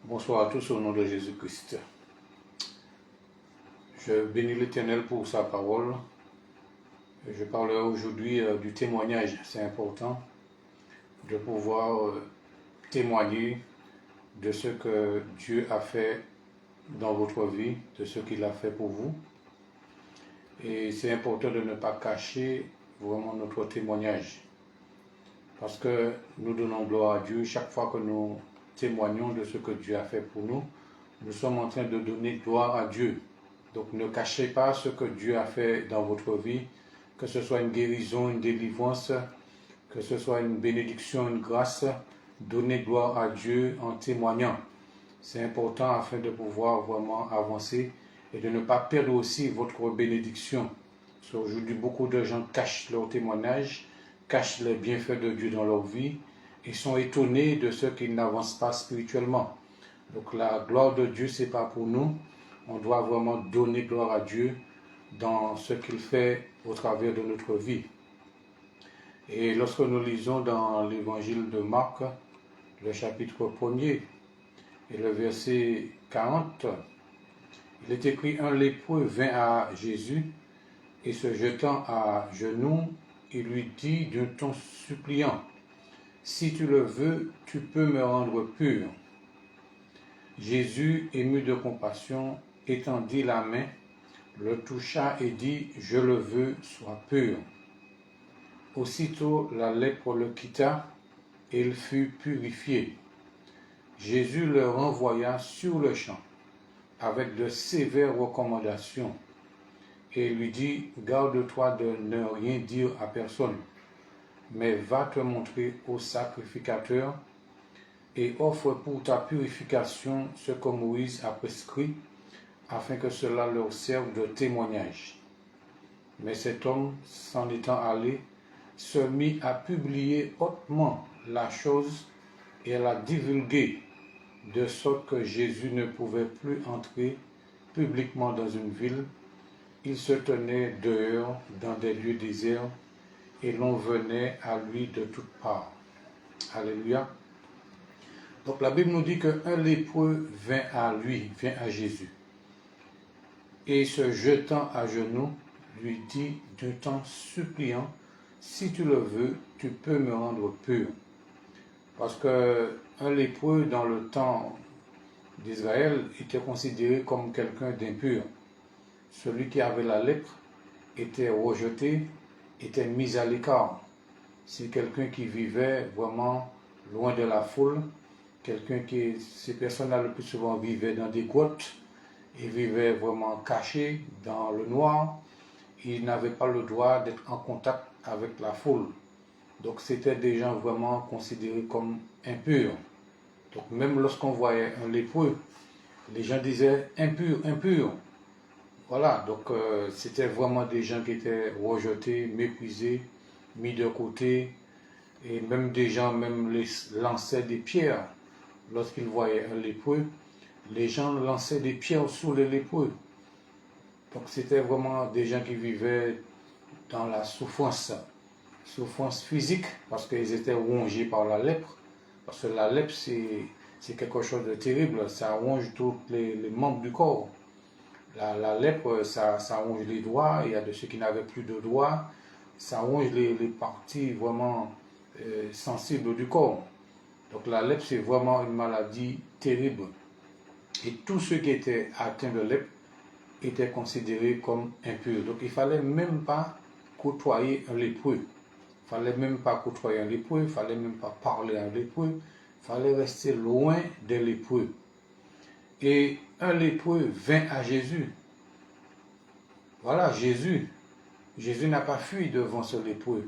Bonsoir à tous au nom de Jésus-Christ. Je bénis l'Éternel pour sa parole. Je parlerai aujourd'hui du témoignage. C'est important de pouvoir témoigner de ce que Dieu a fait dans votre vie, de ce qu'il a fait pour vous. Et c'est important de ne pas cacher vraiment notre témoignage. Parce que nous donnons gloire à Dieu chaque fois que nous témoignons de ce que Dieu a fait pour nous. Nous sommes en train de donner gloire à Dieu. Donc ne cachez pas ce que Dieu a fait dans votre vie, que ce soit une guérison, une délivrance, que ce soit une bénédiction, une grâce. Donnez gloire à Dieu en témoignant. C'est important afin de pouvoir vraiment avancer et de ne pas perdre aussi votre bénédiction. Parce qu'aujourd'hui, beaucoup de gens cachent leur témoignage, cachent les bienfaits de Dieu dans leur vie et sont étonnés de ce qu'ils n'avancent pas spirituellement. Donc la gloire de Dieu, ce n'est pas pour nous. On doit vraiment donner gloire à Dieu dans ce qu'il fait au travers de notre vie. Et lorsque nous lisons dans l'évangile de Marc, le chapitre 1er et le verset 40, il est écrit: un lépreux vint à Jésus et se jetant à genoux, il lui dit d'un ton suppliant: si tu le veux, tu peux me rendre pur. Jésus, ému de compassion, étendit la main, le toucha et dit: je le veux, sois pur. Aussitôt la lèpre le quitta et il fut purifié. Jésus le renvoya sur le champ avec de sévères recommandations et lui dit: garde-toi de ne rien dire à personne, mais va te montrer au sacrificateur et offre pour ta purification ce que Moïse a prescrit, afin que cela leur serve de témoignage. Mais cet homme, s'en étant allé, se mit à publier hautement la chose et à la divulguer, de sorte que Jésus ne pouvait plus entrer publiquement dans une ville. Il se tenait dehors dans des lieux déserts et l'on venait à lui de toutes parts. Alléluia. Donc la Bible nous dit qu'un lépreux vient à Jésus, et se jetant à genoux, lui dit d'un ton suppliant: si tu le veux, tu peux me rendre pur. Parce qu'un lépreux dans le temps d'Israël était considéré comme quelqu'un d'impur. Celui qui avait la lèpre était rejeté, était mis à l'écart. C'est quelqu'un qui vivait vraiment loin de la foule, ces personnes-là le plus souvent vivaient dans des grottes et vivaient vraiment cachés dans le noir. Ils n'avaient pas le droit d'être en contact avec la foule. Donc c'était des gens vraiment considérés comme impurs. Donc même lorsqu'on voyait un lépreux, les gens disaient: impur, impur. Voilà, donc c'était vraiment des gens qui étaient rejetés, méprisés, mis de côté, et même des gens les lançaient des pierres. Lorsqu'ils voyaient un lépreux, les gens lançaient des pierres sur les lépreux. Donc c'était vraiment des gens qui vivaient dans la souffrance physique, parce qu'ils étaient rongés par la lèpre. Parce que la lèpre, c'est quelque chose de terrible, ça ronge tous les membres du corps. La lèpre, ça ronge les doigts, il y a de ceux qui n'avaient plus de doigts, ça ronge les parties vraiment sensibles du corps. Donc la lèpre, c'est vraiment une maladie terrible. Et tous ceux qui étaient atteints de lèpre étaient considérés comme impurs. Donc il ne fallait même pas côtoyer un lépreux. Il ne fallait même pas côtoyer un lépreux, il ne fallait même pas parler à un lépreux, il fallait rester loin des lépreux. Et un lépreux vint à Jésus. Voilà, Jésus n'a pas fui devant ce lépreux.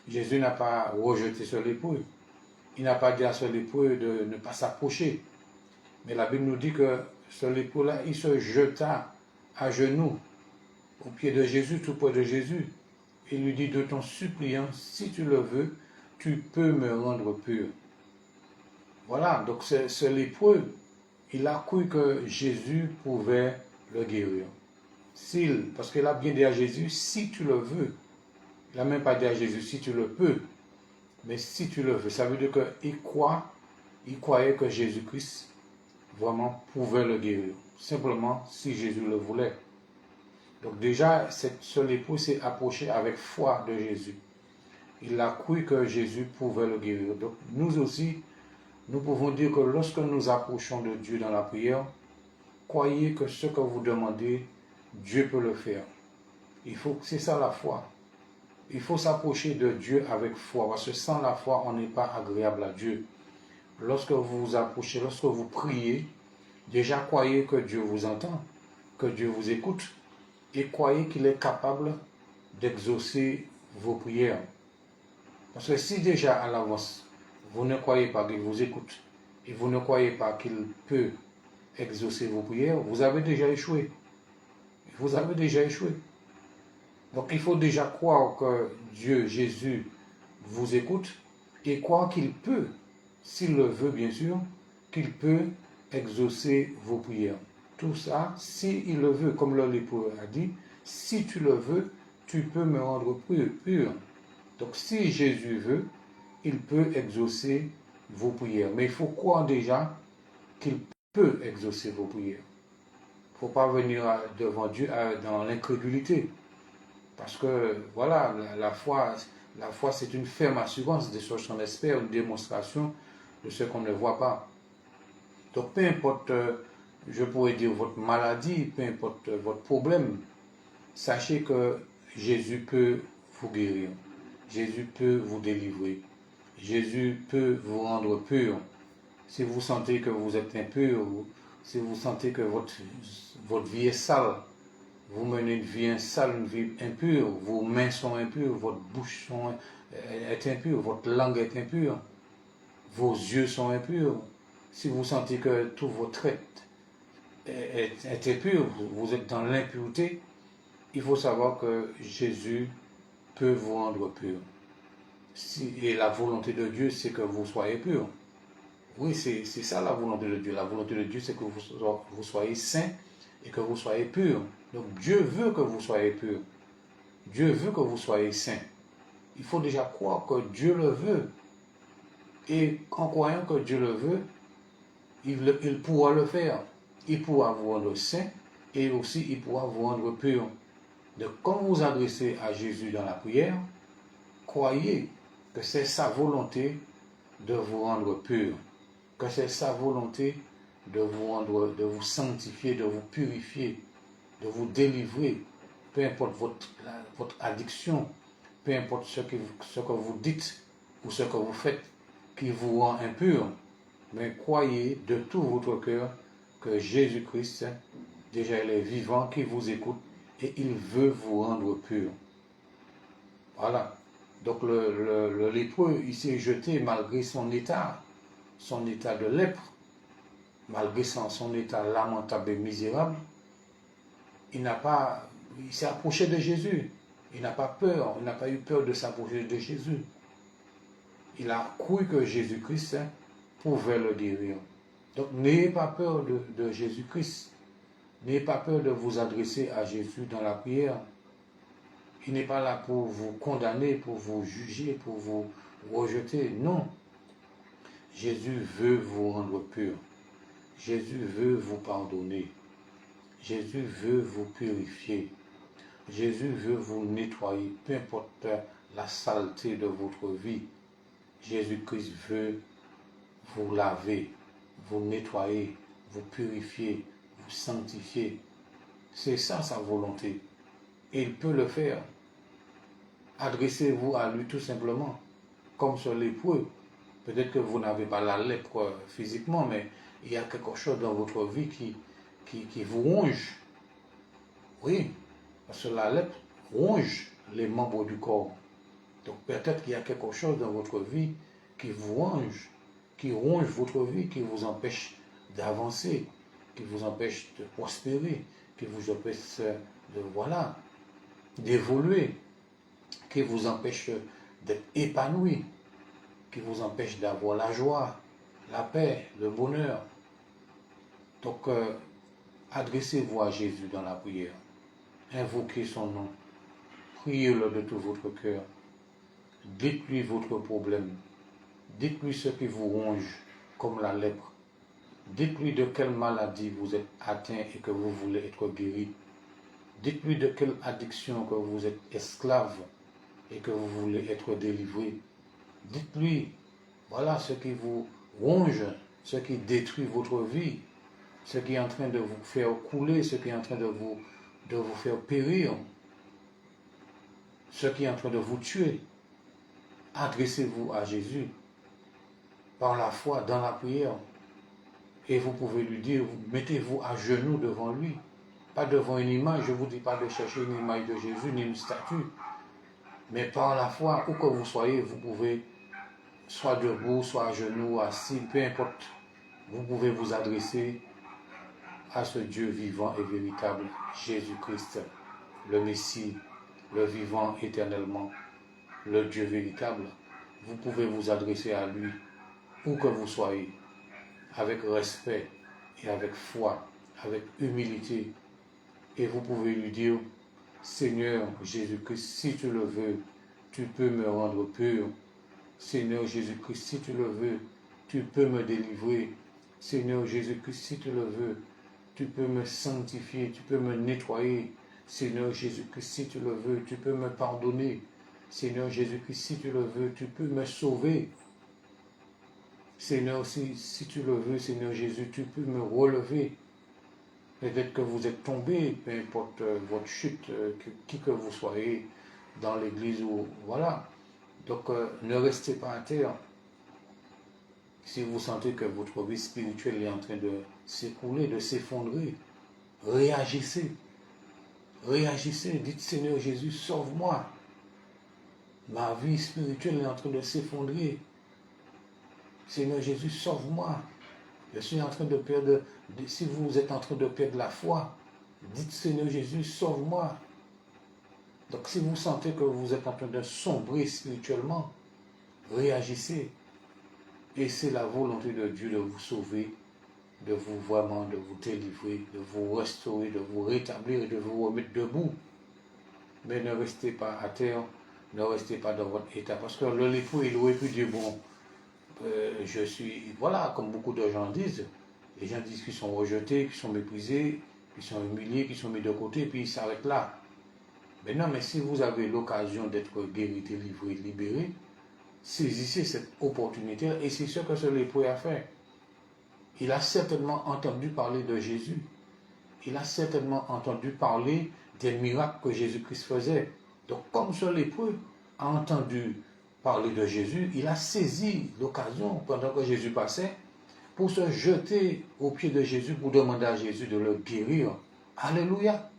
Jésus n'a pas rejeté ce lépreux. Il n'a pas dit à ce lépreux de ne pas s'approcher. Mais la Bible nous dit que ce lépreux-là, il se jeta à genoux au pied de Jésus, tout près de Jésus. Il lui dit de ton suppliant: si tu le veux, tu peux me rendre pur. Voilà, donc ce lépreux, il a cru que Jésus pouvait le guérir. Parce qu'il a bien dit à Jésus: si tu le veux. Il n'a même pas dit à Jésus: si tu le peux. Mais si tu le veux, ça veut dire qu'il croyait que Jésus-Christ vraiment pouvait le guérir. Simplement si Jésus le voulait. Donc déjà, ce lépreux s'est approché avec foi de Jésus. Il a cru que Jésus pouvait le guérir. Donc nous aussi, nous pouvons dire que lorsque nous approchons de Dieu dans la prière, croyez que ce que vous demandez, Dieu peut le faire. C'est ça la foi. Il faut s'approcher de Dieu avec foi, parce que sans la foi, on n'est pas agréable à Dieu. Lorsque vous vous approchez, lorsque vous priez, déjà croyez que Dieu vous entend, que Dieu vous écoute, et croyez qu'il est capable d'exaucer vos prières. Parce que si déjà à l'avance, vous ne croyez pas qu'il vous écoute, et vous ne croyez pas qu'il peut exaucer vos prières, vous avez déjà échoué. Vous avez déjà échoué. Donc il faut déjà croire que Dieu, Jésus, vous écoute, et croire qu'il peut, s'il le veut bien sûr, qu'il peut exaucer vos prières. Tout ça, s'il le veut, comme le lépreux a dit, si tu le veux, tu peux me rendre pur. Donc si Jésus veut, il peut exaucer vos prières. Mais il faut croire déjà qu'il peut exaucer vos prières. Il ne faut pas venir devant Dieu dans l'incrédulité. Parce que, voilà, la foi c'est une ferme assurance de ce qu'on espère, une démonstration de ce qu'on ne voit pas. Donc, peu importe, je pourrais dire, votre maladie, peu importe votre problème, sachez que Jésus peut vous guérir. Jésus peut vous délivrer. Jésus peut vous rendre pur. Si vous sentez que vous êtes impur, si vous sentez que votre vie est sale, vous menez une vie sale, une vie impure, vos mains sont impures, votre bouche est impure, votre langue est impure, vos yeux sont impurs. Si vous sentez que tout votre être est impur, vous êtes dans l'impureté, il faut savoir que Jésus peut vous rendre pur. Et la volonté de Dieu, c'est que vous soyez pur. Oui, c'est ça la volonté de Dieu. La volonté de Dieu, c'est que vous soyez saints et que vous soyez purs. Donc Dieu veut que vous soyez purs. Dieu veut que vous soyez saints. Il faut déjà croire que Dieu le veut. Et en croyant que Dieu le veut, il pourra le faire. Il pourra vous rendre saint et aussi il pourra vous rendre pur. Donc quand vous vous adressez à Jésus dans la prière, croyez que c'est sa volonté de vous rendre pur, que c'est sa volonté de vous sanctifier, de vous purifier, de vous délivrer, peu importe votre addiction, peu importe ce que vous dites ou ce que vous faites qui vous rend impur, mais croyez de tout votre cœur que Jésus-Christ, déjà il est vivant, qui vous écoute et il veut vous rendre pur. Voilà. Donc le lépreux, il s'est jeté malgré son état de lèpre, malgré son état lamentable et misérable. Il s'est approché de Jésus. Il n'a pas peur, il n'a pas eu peur de s'approcher de Jésus. Il a cru que Jésus-Christ pouvait le guérir. Donc n'ayez pas peur de Jésus-Christ. N'ayez pas peur de vous adresser à Jésus dans la prière. Il n'est pas là pour vous condamner, pour vous juger, pour vous rejeter. Non. Jésus veut vous rendre pur. Jésus veut vous pardonner. Jésus veut vous purifier. Jésus veut vous nettoyer, peu importe la saleté de votre vie. Jésus-Christ veut vous laver, vous nettoyer, vous purifier, vous sanctifier. C'est ça sa volonté. Et il peut le faire. Adressez-vous à lui tout simplement, comme ce lépreux. Peut-être que vous n'avez pas la lèpre physiquement, mais il y a quelque chose dans votre vie qui vous ronge. Oui, parce que la lèpre ronge les membres du corps. Donc peut-être qu'il y a quelque chose dans votre vie qui vous ronge, qui ronge votre vie, qui vous empêche d'avancer, qui vous empêche de prospérer, qui vous empêche d'évoluer, qui vous empêche d'être épanoui, qui vous empêche d'avoir la joie, la paix, le bonheur. Donc, adressez-vous à Jésus dans la prière. Invoquez son nom. Priez-le de tout votre cœur. Dites-lui votre problème. Dites-lui ce qui vous ronge, comme la lèpre. Dites-lui de quelle maladie vous êtes atteint et que vous voulez être guéri. Dites-lui de quelle addiction que vous êtes esclave et que vous voulez être délivré. Dites-lui, voilà ce qui vous ronge, ce qui détruit votre vie, ce qui est en train de vous faire couler, ce qui est en train de vous faire périr, ce qui est en train de vous tuer. Adressez-vous à Jésus par la foi, dans la prière. Et vous pouvez lui dire, mettez-vous à genoux devant lui. Pas devant une image, je ne vous dis pas de chercher une image de Jésus ni une statue. Mais par la foi, où que vous soyez, vous pouvez, soit debout, soit à genoux, assis, peu importe. Vous pouvez vous adresser à ce Dieu vivant et véritable, Jésus-Christ, le Messie, le vivant éternellement, le Dieu véritable. Vous pouvez vous adresser à lui, où que vous soyez, avec respect et avec foi, avec humilité. Et vous pouvez lui dire, Seigneur Jésus-Christ, si tu le veux, tu peux me rendre pur. Seigneur Jésus-Christ, si tu le veux, tu peux me délivrer. Seigneur Jésus-Christ, si tu le veux, tu peux me sanctifier, tu peux me nettoyer. Seigneur Jésus-Christ, si tu le veux, tu peux me pardonner. Seigneur Jésus-Christ, si tu le veux, tu peux me sauver. Seigneur, si tu le veux, Seigneur Jésus, tu peux me relever. Peut-être que vous êtes tombé, peu importe votre chute, qui que vous soyez dans l'église ou voilà. Donc ne restez pas à terre. Si vous sentez que votre vie spirituelle est en train de s'écrouler, de s'effondrer, réagissez. Réagissez, dites Seigneur Jésus, sauve-moi. Ma vie spirituelle est en train de s'effondrer. Seigneur Jésus, sauve-moi. Je suis en train de perdre, si vous êtes en train de perdre la foi, dites Seigneur Jésus, sauve-moi. Donc si vous sentez que vous êtes en train de sombrer spirituellement, réagissez. Et c'est la volonté de Dieu de vous sauver, de vous vraiment, de vous délivrer, de vous restaurer, de vous rétablir et de vous remettre debout. Mais ne restez pas à terre, ne restez pas dans votre état. Parce que le lépreux, il aurait pu dire, bon, je suis, voilà, comme beaucoup de gens disent, les gens disent qu'ils sont rejetés, qu'ils sont méprisés, qu'ils sont humiliés, qu'ils sont mis de côté, puis ils s'arrêtent là. Mais non, mais si vous avez l'occasion d'être guéri, délivré, libéré, saisissez cette opportunité et c'est ce que ce lépreux a fait. Il a certainement entendu parler de Jésus. Il a certainement entendu parler des miracles que Jésus-Christ faisait. Donc comme ce lépreux a entendu parler de Jésus, il a saisi l'occasion pendant que Jésus passait pour se jeter aux pieds de Jésus pour demander à Jésus de le guérir. Alléluia.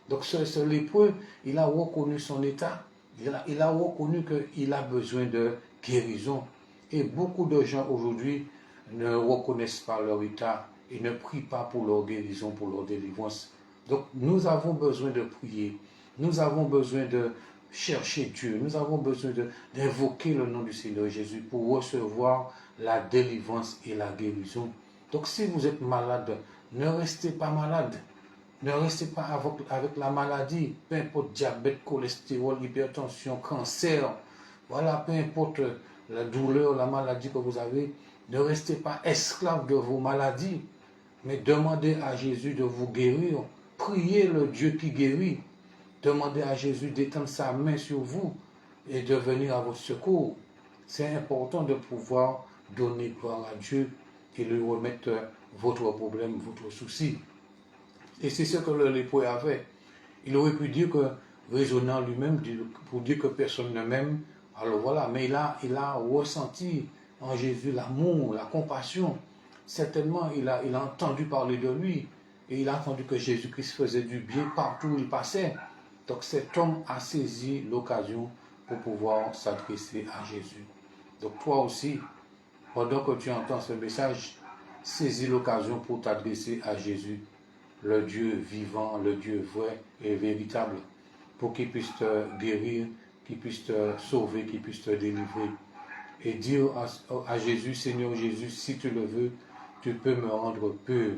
Donc ce lépreux, il a reconnu son état, il a reconnu qu'il a besoin de guérison. Et beaucoup de gens aujourd'hui ne reconnaissent pas leur état et ne prient pas pour leur guérison, pour leur délivrance. Donc nous avons besoin de prier, nous avons besoin de chercher Dieu, nous avons besoin d'invoquer le nom du Seigneur Jésus pour recevoir la délivrance et la guérison. Donc si vous êtes malade, ne restez pas malade. Ne restez pas avec la maladie, peu importe diabète, cholestérol, hypertension, cancer, voilà, peu importe la douleur, la maladie que vous avez, ne restez pas esclave de vos maladies, mais demandez à Jésus de vous guérir. Priez le Dieu qui guérit. Demandez à Jésus d'étendre sa main sur vous et de venir à votre secours. C'est important de pouvoir donner gloire à Dieu et lui remettre votre problème, votre souci. Et c'est ce que le lépreux avait. Il aurait pu dire que, raisonnant lui-même, pour dire que personne ne m'aime, alors voilà, mais il a ressenti en Jésus l'amour, la compassion. Certainement, il a entendu parler de lui, et il a entendu que Jésus-Christ faisait du bien partout où il passait. Donc cet homme a saisi l'occasion pour pouvoir s'adresser à Jésus. Donc toi aussi, pendant que tu entends ce message, saisis l'occasion pour t'adresser à Jésus, le Dieu vivant, le Dieu vrai et véritable, pour qu'il puisse te guérir, qu'il puisse te sauver, qu'il puisse te délivrer. Et dire à Jésus, Seigneur Jésus, si tu le veux, tu peux me rendre pur.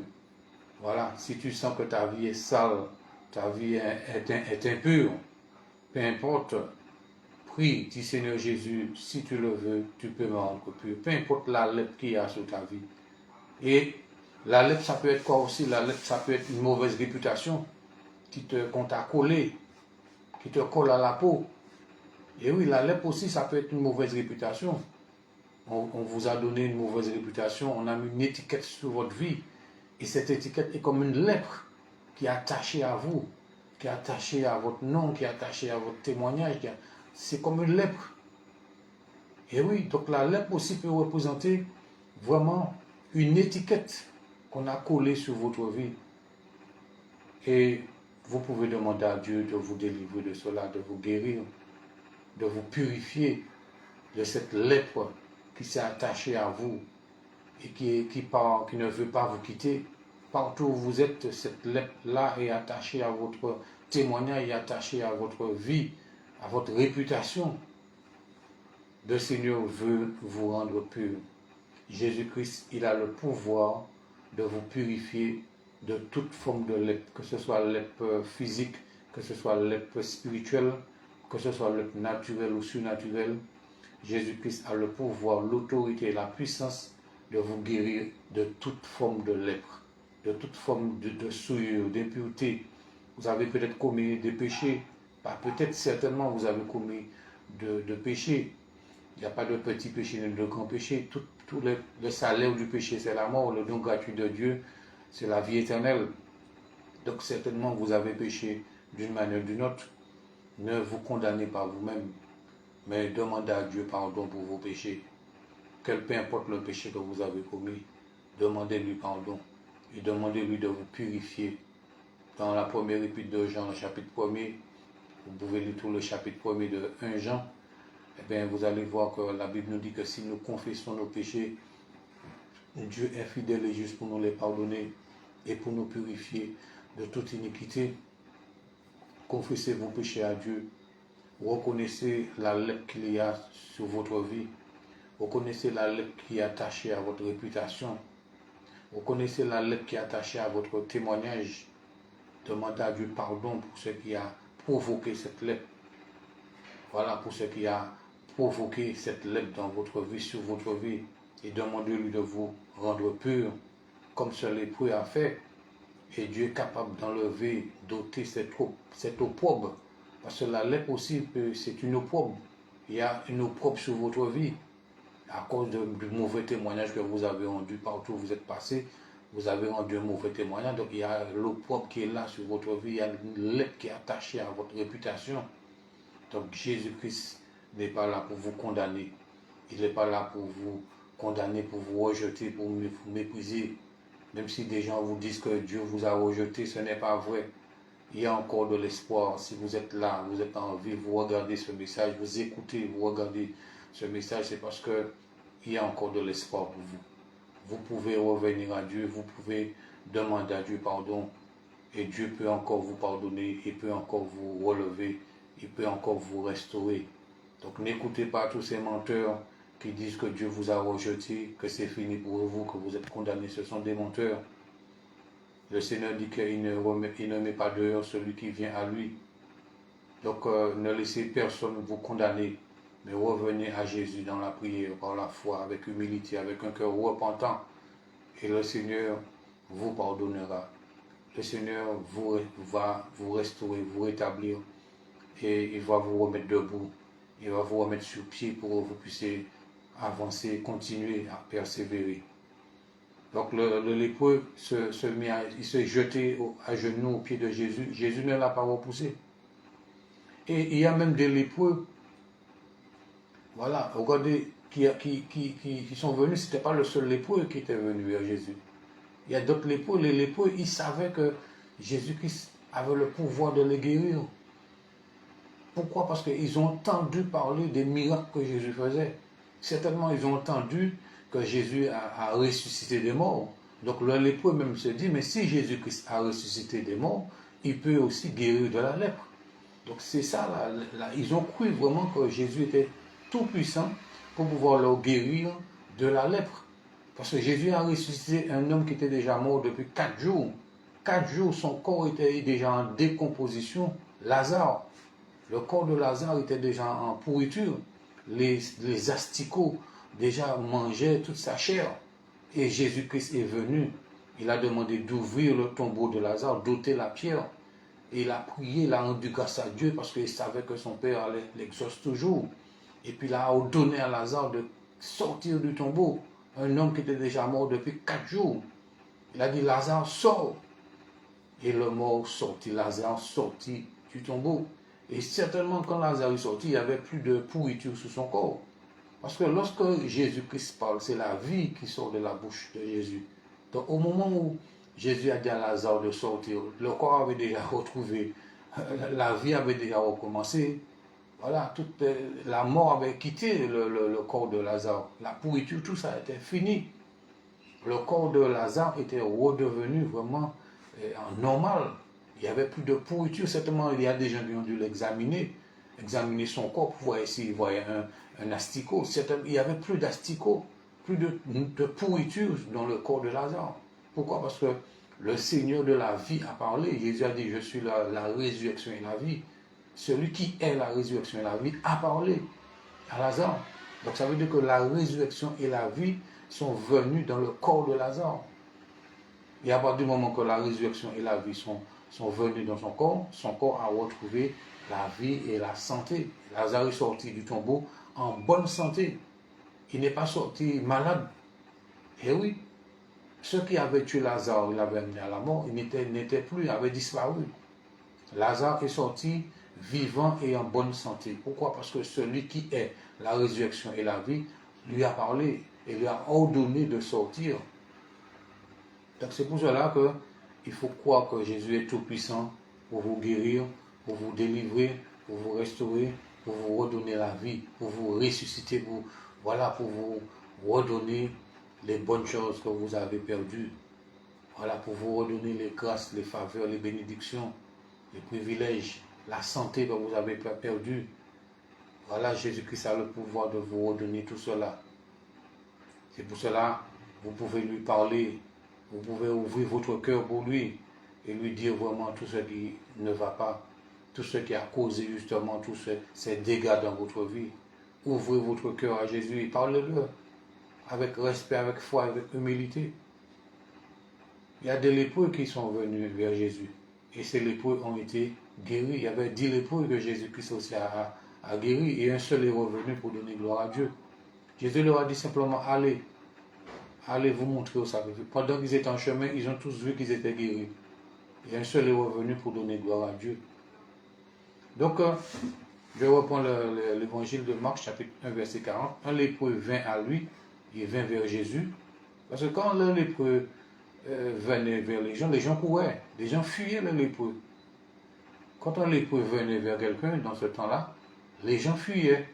Voilà, si tu sens que ta vie est sale, ta vie est impure, peu importe, prie, dis Seigneur Jésus, si tu le veux, tu peux me rendre pur. Peu importe la lèpre qu'il y a sur ta vie. Et La lèpre, ça peut être quoi aussi? La lèpre, ça peut être une mauvaise réputation qu'on t'a collé, qui te colle à la peau. Et oui, la lèpre aussi, ça peut être une mauvaise réputation. On vous a donné une mauvaise réputation, on a mis une étiquette sur votre vie. Et cette étiquette est comme une lèpre qui est attachée à vous, qui est attachée à votre nom, qui est attachée à votre témoignage. C'est comme une lèpre. Et oui, donc la lèpre aussi peut représenter vraiment une étiquette qu'on a collée sur votre vie. Et vous pouvez demander à Dieu de vous délivrer de cela, de vous guérir, de vous purifier de cette lèpre qui s'est attachée à vous et qui ne veut pas vous quitter. Partout où vous êtes, cette lèpre-là est attachée à votre témoignage, est attachée à votre vie, à votre réputation. Le Seigneur veut vous rendre pur. Jésus-Christ, il a le pouvoir de vous purifier de toute forme de lèpre, que ce soit lèpre physique, que ce soit lèpre spirituelle, que ce soit lèpre naturelle ou surnaturelle. Jésus-Christ a le pouvoir, l'autorité et la puissance de vous guérir de toute forme de lèpre, de toute forme de souillure, d'impureté. Vous avez peut-être commis des péchés, pas peut-être, certainement vous avez commis de péchés. Il n'y a pas de petit péché ni de grand péché. Tout le salaire du péché, c'est la mort. Le don gratuit de Dieu, c'est la vie éternelle. Donc certainement, vous avez péché d'une manière ou d'une autre. Ne vous condamnez pas vous-même, mais demandez à Dieu pardon pour vos péchés. Peu importe le péché que vous avez commis, demandez-lui pardon et demandez-lui de vous purifier. Dans la première épître de Jean, le chapitre 1er, vous pouvez lire tout le chapitre 1er de 1 Jean, eh bien, vous allez voir que la Bible nous dit que si nous confessons nos péchés, Dieu est fidèle et juste pour nous les pardonner et pour nous purifier de toute iniquité. Confessez vos péchés à Dieu. Reconnaissez la lèpre qu'il y a sur votre vie. Reconnaissez la lèpre qui est attachée à votre réputation. Reconnaissez la lèpre qui est attachée à votre témoignage. Demandez à Dieu pardon pour ce qui a provoqué cette lèpre. Voilà, pour ce qui a provoqué cette lèpre dans votre vie, sur votre vie. Et demandez-lui de vous rendre pur, comme ce lépreux a fait. Et Dieu est capable d'enlever, d'ôter cette opprobre. Parce que la lèpre aussi, c'est une opprobre. Il y a une opprobre sur votre vie. À cause du mauvais témoignage que vous avez rendu partout où vous êtes passé, vous avez rendu un mauvais témoignage. Donc il y a l'opprobre qui est là sur votre vie. Il y a une lèpre qui est attachée à votre réputation. Donc Jésus-Christ n'est pas là pour vous condamner. Il n'est pas là pour vous condamner, pour vous rejeter, pour vous mépriser. Même si des gens vous disent que Dieu vous a rejeté, ce n'est pas vrai. Il y a encore de l'espoir. Si vous êtes là, vous êtes en vie, vous regardez ce message, vous écoutez, vous regardez ce message, c'est parce qu'il y a encore de l'espoir pour vous. Vous pouvez revenir à Dieu, vous pouvez demander à Dieu pardon, et Dieu peut encore vous pardonner, il peut encore vous relever, il peut encore vous restaurer. Donc n'écoutez pas tous ces menteurs qui disent que Dieu vous a rejeté, que c'est fini pour vous, que vous êtes condamnés. Ce sont des menteurs. Le Seigneur dit qu'il ne met pas dehors celui qui vient à lui. Donc ne laissez personne vous condamner, mais revenez à Jésus dans la prière, par la foi, avec humilité, avec un cœur repentant. Et le Seigneur vous pardonnera. Le Seigneur va vous restaurer, vous rétablir, et il va vous remettre debout. Il va vous remettre sur pied pour que vous puissiez avancer, continuer à persévérer. Donc le lépreux il s'est jeté à genoux aux pieds de Jésus. Jésus ne l'a pas repoussé. Et il y a même des lépreux, voilà, regardez, qui sont venus. Ce n'était pas le seul lépreux qui était venu vers Jésus. Il y a d'autres lépreux. Les lépreux, ils savaient que Jésus-Christ avait le pouvoir de les guérir. Pourquoi? Parce qu'ils ont entendu parler des miracles que Jésus faisait. Certainement, ils ont entendu que Jésus a ressuscité des morts. Donc le lépreux même se dit, mais si Jésus-Christ a ressuscité des morts, il peut aussi guérir de la lèpre. Donc c'est ça, là, ils ont cru vraiment que Jésus était tout puissant pour pouvoir leur guérir de la lèpre. Parce que Jésus a ressuscité un homme qui était déjà mort depuis 4 jours. 4 jours, son corps était déjà en décomposition. Lazare, le corps de Lazare était déjà en pourriture. Les asticots déjà mangeaient toute sa chair. Et Jésus-Christ est venu Il a demandé d'ouvrir le tombeau de Lazare, d'ôter la pierre. Et il a prié, il a rendu grâce à Dieu parce qu'il savait que son père l'exauce toujours. Et puis il a ordonné à Lazare de sortir du tombeau. Un homme qui était déjà mort depuis 4 jours. Il a dit, Lazare, sort. Et le mort sortit, Lazare sortit du tombeau. Et certainement quand Lazare est sorti, il n'y avait plus de pourriture sur son corps. Parce que lorsque Jésus-Christ parle, c'est la vie qui sort de la bouche de Jésus. Donc au moment où Jésus a dit à Lazare de sortir, le corps avait déjà retrouvé, la vie avait déjà recommencé. Voilà, la mort avait quitté le corps de Lazare. La pourriture, tout ça était fini. Le corps de Lazare était redevenu vraiment normal. Il n'y avait plus de pourriture. Certainement, il y a des gens qui ont dû l'examiner, examiner son corps pour voir s'ils voyaient un asticot. Il n'y avait plus d'asticot, plus de pourriture dans le corps de Lazare. Pourquoi? Parce que le Seigneur de la vie a parlé. Jésus a dit, je suis la résurrection et la vie. Celui qui est la résurrection et la vie a parlé à Lazare. Donc ça veut dire que la résurrection et la vie sont venus dans le corps de Lazare. Et à partir du moment que la résurrection et la vie sont venus dans son corps a retrouvé la vie et la santé. Lazare est sorti du tombeau en bonne santé. Il n'est pas sorti malade. Et oui, ceux qui avaient tué Lazare, il l'avaient amené à la mort, il n'était plus, il avait disparu. Lazare est sorti vivant et en bonne santé. Pourquoi? Parce que celui qui est la résurrection et la vie lui a parlé et lui a ordonné de sortir. Donc c'est pour cela qu'il faut croire que Jésus est tout-puissant pour vous guérir, pour vous délivrer, pour vous restaurer, pour vous redonner la vie, pour vous ressusciter, pour vous redonner les bonnes choses que vous avez perdues. Voilà, pour vous redonner les grâces, les faveurs, les bénédictions, les privilèges, la santé que vous avez perdue. Voilà, Jésus-Christ a le pouvoir de vous redonner tout cela. C'est pour cela que vous pouvez lui parler, vous pouvez ouvrir votre cœur pour lui et lui dire vraiment tout ce qui ne va pas, tout ce qui a causé justement tous ces dégâts dans votre vie. Ouvrez votre cœur à Jésus et parlez-le avec respect, avec foi, avec humilité. Il y a des lépreux qui sont venus vers Jésus et ces lépreux ont été guéris. Il y avait 10 lépreux que Jésus-Christ aussi a guéris et un seul est revenu pour donner gloire à Dieu. Jésus leur a dit simplement, allez vous montrer au sacrifice. Pendant qu'ils étaient en chemin, ils ont tous vu qu'ils étaient guéris. Et un seul est revenu pour donner gloire à Dieu. Donc, je reprends l'évangile de Marc, chapitre 1, verset 40. Un lépreux vint à lui, il vint vers Jésus. Parce que quand le lépreux venait vers les gens couraient, les gens fuyaient le lépreux. Quand un lépreux venait vers quelqu'un, dans ce temps-là, les gens fuyaient.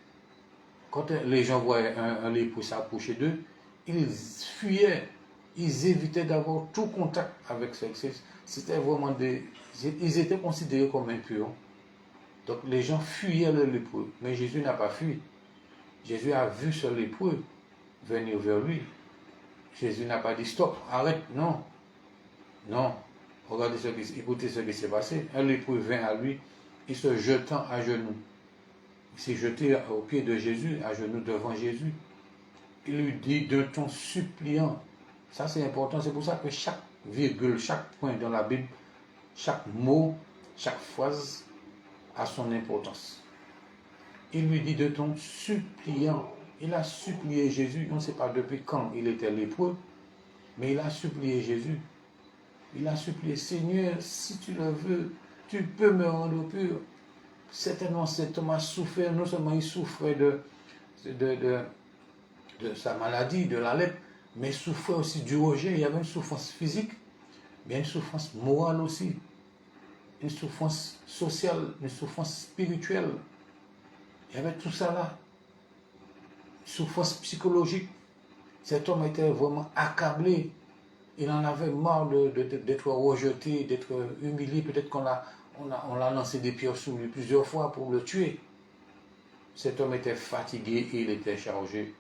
Quand les gens voyaient un lépreux s'approcher d'eux, ils fuyaient, ils évitaient d'avoir tout contact avec sexe. C'était vraiment ils étaient considérés comme impurs. Donc les gens fuyaient le lépreux, mais Jésus n'a pas fui. Jésus a vu ce lépreux venir vers lui. Jésus n'a pas dit stop, arrête, non. Non, écoutez ce qui s'est passé. Un lépreux vint à lui, il se jetant à genoux. Il s'est jeté aux pieds de Jésus, à genoux devant Jésus. Il lui dit d'un ton suppliant. Ça c'est important, c'est pour ça que chaque virgule, chaque point dans la Bible, chaque mot, chaque phrase a son importance. Il lui dit de ton suppliant. Il a supplié Jésus, on ne sait pas depuis quand il était lépreux, mais il a supplié Jésus. Il a supplié, Seigneur, si tu le veux, tu peux me rendre pur. Certainement, cet homme a souffert, non seulement il souffrait de sa maladie, de la lèpre, mais il souffrait aussi du rejet. Il y avait une souffrance physique, mais une souffrance morale aussi, une souffrance sociale, une souffrance spirituelle. Il y avait tout ça là. Une souffrance psychologique. Cet homme était vraiment accablé. Il en avait marre d'être rejeté, d'être humilié. Peut-être qu'on l'a lancé des pierres sur lui plusieurs fois pour le tuer. Cet homme était fatigué et il était chargé.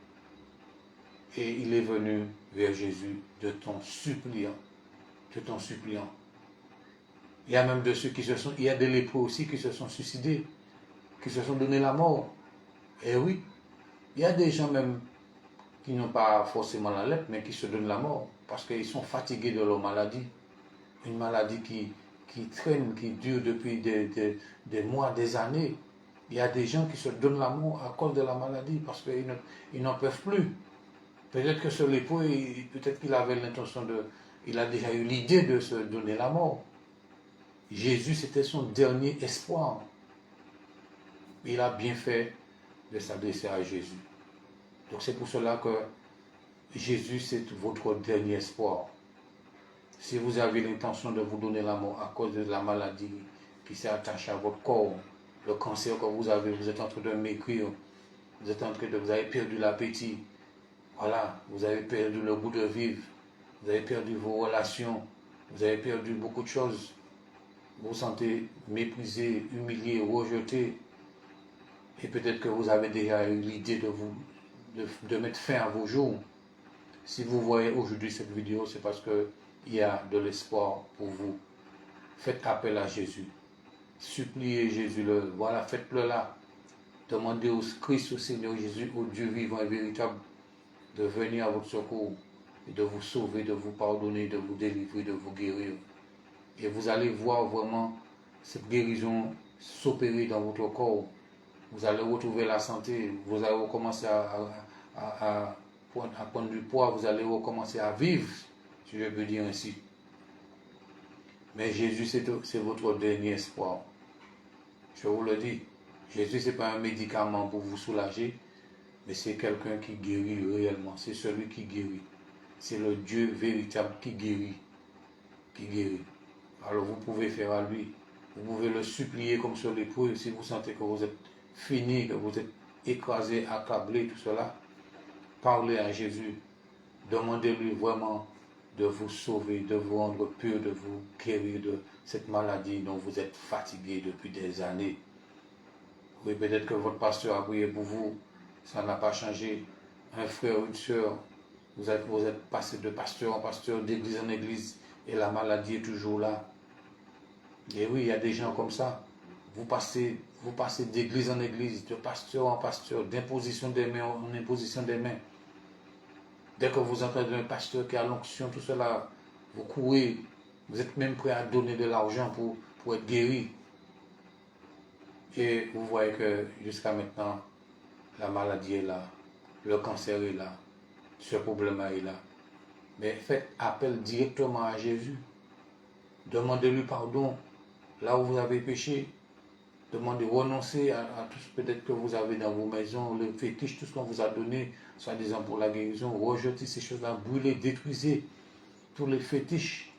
Et il est venu vers Jésus de ton suppliant. De ton suppliant. Il y a même de ceux il y a des lépreux aussi qui se sont suicidés, qui se sont donné la mort. Et oui, il y a des gens même qui n'ont pas forcément la lèpre, mais qui se donnent la mort, parce qu'ils sont fatigués de leur maladie. Une maladie qui traîne, qui dure depuis des mois, des années. Il y a des gens qui se donnent la mort à cause de la maladie, parce qu'ils n'en peuvent plus. Peut-être que ce lépreux, peut-être qu'il avait l'intention il a déjà eu l'idée de se donner la mort. Jésus, c'était son dernier espoir. Il a bien fait de s'adresser à Jésus. Donc c'est pour cela que Jésus, c'est votre dernier espoir. Si vous avez l'intention de vous donner la mort à cause de la maladie qui s'est attachée à votre corps, le cancer que vous avez, vous êtes en train de maigrir, vous avez perdu l'appétit, voilà, vous avez perdu le goût de vivre, vous avez perdu vos relations, vous avez perdu beaucoup de choses, vous vous sentez méprisé, humilié, rejeté, et peut-être que vous avez déjà eu l'idée de mettre fin à vos jours. Si vous voyez aujourd'hui cette vidéo, c'est parce qu'il y a de l'espoir pour vous. Faites appel à Jésus. Suppliez Jésus, voilà, faites-le là. Demandez au Christ, au Seigneur Jésus, au Dieu vivant et véritable, de venir à votre secours, et de vous sauver, de vous pardonner, de vous délivrer, de vous guérir. Et vous allez voir vraiment cette guérison s'opérer dans votre corps. Vous allez retrouver la santé, vous allez recommencer à prendre du poids, vous allez recommencer à vivre, si je peux dire ainsi. Mais Jésus, c'est votre dernier espoir. Je vous le dis, Jésus, ce n'est pas un médicament pour vous soulager, mais c'est quelqu'un qui guérit réellement. C'est celui qui guérit. C'est le Dieu véritable qui guérit. Qui guérit. Alors vous pouvez faire à lui. Vous pouvez le supplier comme sur l'épreuve si vous sentez que vous êtes fini, que vous êtes écrasé, accablé, tout cela. Parlez à Jésus. Demandez-lui vraiment de vous sauver, de vous rendre pur, de vous guérir de cette maladie dont vous êtes fatigué depuis des années. Oui, peut-être que votre pasteur a prié pour vous, ça n'a pas changé. Un frère ou une soeur, vous êtes passé de pasteur en pasteur, d'église en église, et la maladie est toujours là. Et oui, il y a des gens comme ça. Vous passez d'église en église, de pasteur en pasteur, d'imposition des mains en imposition des mains. Dès que vous entendez un pasteur qui a l'onction, tout cela, vous courez, vous êtes même prêt à donner de l'argent pour être guéri. Et vous voyez que jusqu'à maintenant, la maladie est là, le cancer est là, ce problème est là. Mais faites appel directement à Jésus. Demandez-lui pardon là où vous avez péché. Demandez, renoncez à tout ce peut-être que vous avez dans vos maisons, le fétiche, tout ce qu'on vous a donné, soi-disant pour la guérison. Rejetez ces choses-là, brûlez, détruisez tous les fétiches,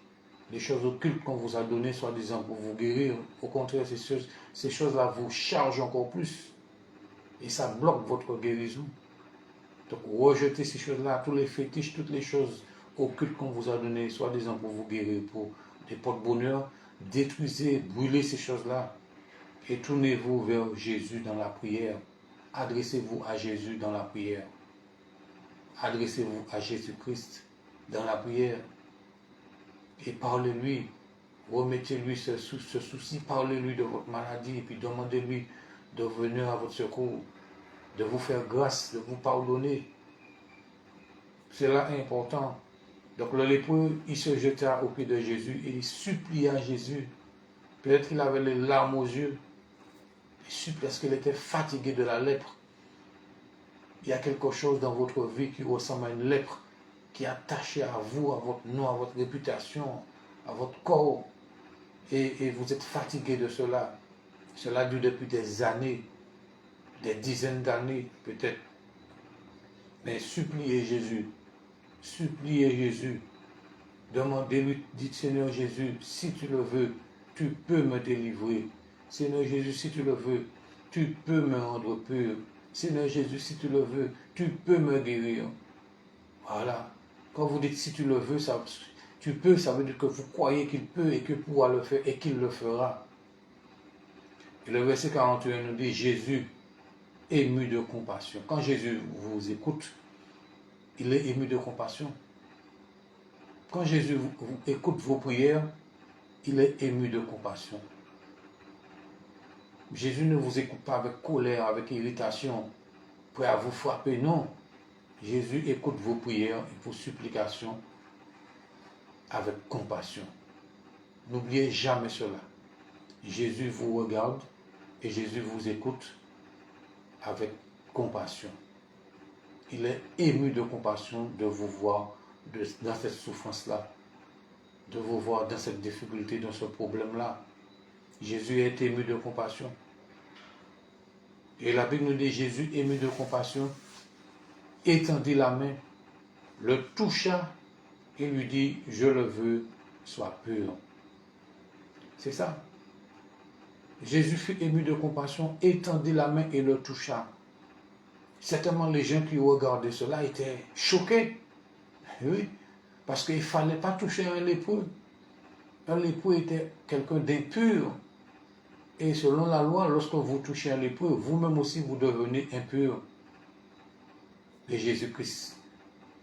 les choses occultes qu'on vous a données, soi-disant pour vous guérir. Au contraire, ces choses-là vous chargent encore plus et ça bloque votre guérison. Donc rejetez ces choses-là, tous les fétiches, toutes les choses occultes qu'on vous a données, soi-disant pour vous guérir, pour des porte-bonheur. Détruisez, brûlez ces choses-là. Et tournez-vous vers Jésus dans la prière. Adressez-vous à Jésus dans la prière. Adressez-vous à Jésus-Christ dans la prière. Et parlez-lui. Remettez-lui ce souci. Parlez-lui de votre maladie. Et puis demandez-lui de venir à votre secours. De vous faire grâce, de vous pardonner. C'est là important. Donc le lépreux, il se jeta au pied de Jésus et il supplia Jésus. Peut-être qu'il avait les larmes aux yeux. Parce qu'il était fatigué de la lèpre. Il y a quelque chose dans votre vie qui ressemble à une lèpre, qui est attachée à vous, à votre nom, à votre réputation, à votre corps. Et vous êtes fatigué de cela. Cela dure depuis des années, des dizaines d'années peut-être. Mais suppliez Jésus. Suppliez Jésus. Demandez-lui, dites Seigneur Jésus, si tu le veux, tu peux me délivrer. Seigneur Jésus, si tu le veux, tu peux me rendre pur. Seigneur Jésus, si tu le veux, tu peux me guérir. Voilà. Quand vous dites si tu le veux, tu peux, ça veut dire que vous croyez qu'il peut et qu'il pourra le faire et qu'il le fera. Et le verset 41 nous dit, Jésus, ému de compassion. Quand Jésus vous écoute, il est ému de compassion. Quand Jésus vous écoute vos prières, il est ému de compassion. Jésus ne vous écoute pas avec colère, avec irritation, prêt à vous frapper, non. Jésus écoute vos prières et vos supplications avec compassion. N'oubliez jamais cela. Jésus vous regarde et Jésus vous écoute avec compassion. Il est ému de compassion de vous voir dans cette souffrance-là, de vous voir dans cette difficulté, dans ce problème-là. Jésus est ému de compassion. Et la Bible nous dit, Jésus ému de compassion, étendit la main, le toucha et lui dit, je le veux, sois pur. C'est ça. Jésus fut ému de compassion, étendit la main et le toucha. Certainement, les gens qui regardaient cela étaient choqués. Oui, parce qu'il ne fallait pas toucher un lépreux. Un lépreux était quelqu'un d'impur. Et selon la loi, lorsque vous touchez un lépreux, vous-même aussi vous devenez impur. Et Jésus-Christ,